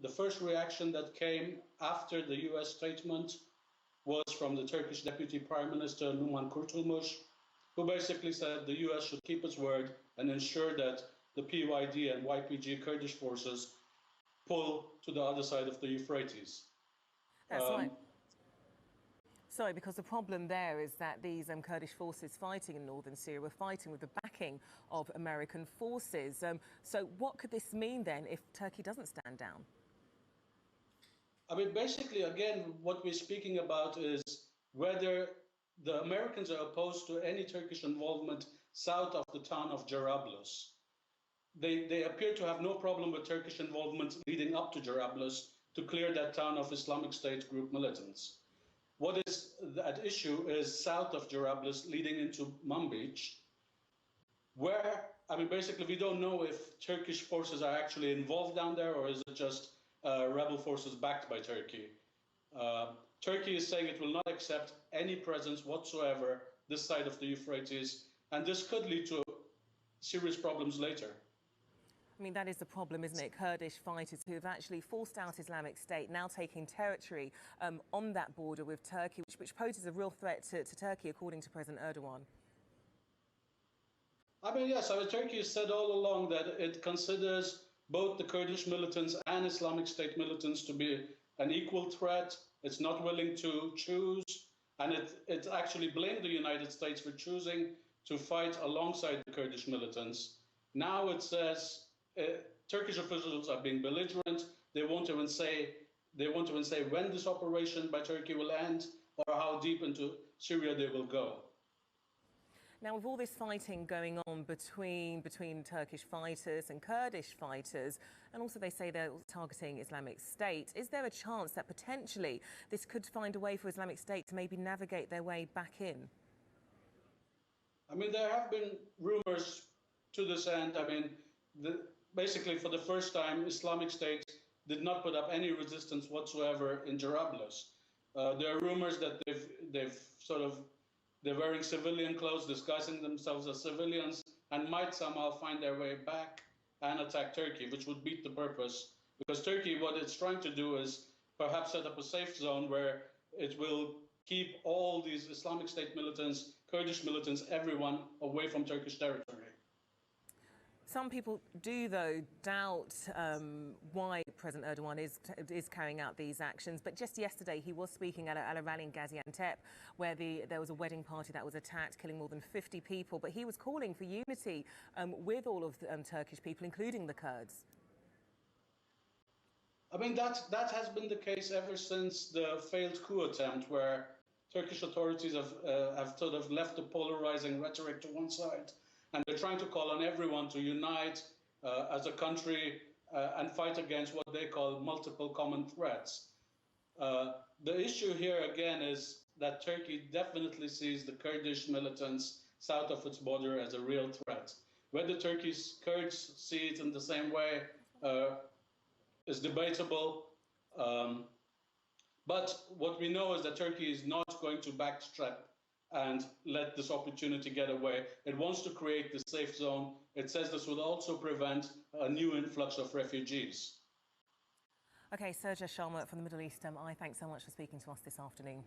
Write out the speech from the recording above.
the first reaction that came after the US statement was from the Turkish Deputy Prime Minister Numan Kurtulmuş, who basically said the US should keep its word and ensure that the PYD and YPG Kurdish forces pull to the other side of the Euphrates. That's right. Sorry, because the problem there is that these Kurdish forces fighting in northern Syria were fighting with the backing of American forces. So what could this mean then if Turkey doesn't stand down? I mean, basically, again, what we're speaking about is whether the Americans are opposed to any Turkish involvement south of the town of Jarablus. They appear to have no problem with Turkish involvement leading up to Jarablus to clear that town of Islamic State group militants. What is at issue is south of Jarablus leading into Manbij, where, I mean, basically we don't know if Turkish forces are actually involved down there or is it just rebel forces backed by Turkey. Turkey is saying it will not accept any presence whatsoever this side of the Euphrates, and this could lead to serious problems later. I mean, that is the problem, isn't it? Kurdish fighters who have actually forced out Islamic State, now taking territory on that border with Turkey, which poses a real threat to Turkey, according to President Erdogan. I mean, yes, Turkey has said all along that it considers both the Kurdish militants and Islamic State militants to be an equal threat. It's not willing to choose, and it actually blamed the United States for choosing to fight alongside the Kurdish militants. Now it says Turkish officials are being belligerent. They won't even say when this operation by Turkey will end or how deep into Syria they will go. Now, with all this fighting going on between Turkish fighters and Kurdish fighters, and also they say they're targeting Islamic State, is there a chance that potentially this could find a way for Islamic State to maybe navigate their way back in? I mean, there have been rumors to this end. I mean, basically for the first time, Islamic State did not put up any resistance whatsoever in Jarablus. There are rumors that they're wearing civilian clothes, disguising themselves as civilians, and might somehow find their way back and attack Turkey, which would beat the purpose. Because Turkey, what it's trying to do is perhaps set up a safe zone where it will keep all these Islamic State militants, Kurdish militants, everyone away from Turkish territory. Some people do, though, doubt why President Erdogan is carrying out these actions. But just yesterday, he was speaking at a rally in Gaziantep, where there was a wedding party that was attacked, killing more than 50 people. But he was calling for unity with all of the Turkish people, including the Kurds. I mean, that has been the case ever since the failed coup attempt, where Turkish authorities have sort of left the polarizing rhetoric to one side. And they're trying to call on everyone to unite as a country and fight against what they call multiple common threats. The issue here, again, is that Turkey definitely sees the Kurdish militants south of its border as a real threat. Whether Turkey's Kurds see it in the same way is debatable. But what we know is that Turkey is not going to backstrap and let this opportunity get away. It wants to create the safe zone. It says this would also prevent a new influx of refugees. OK, Suraj Sharma from the Middle East, thanks so much for speaking to us this afternoon.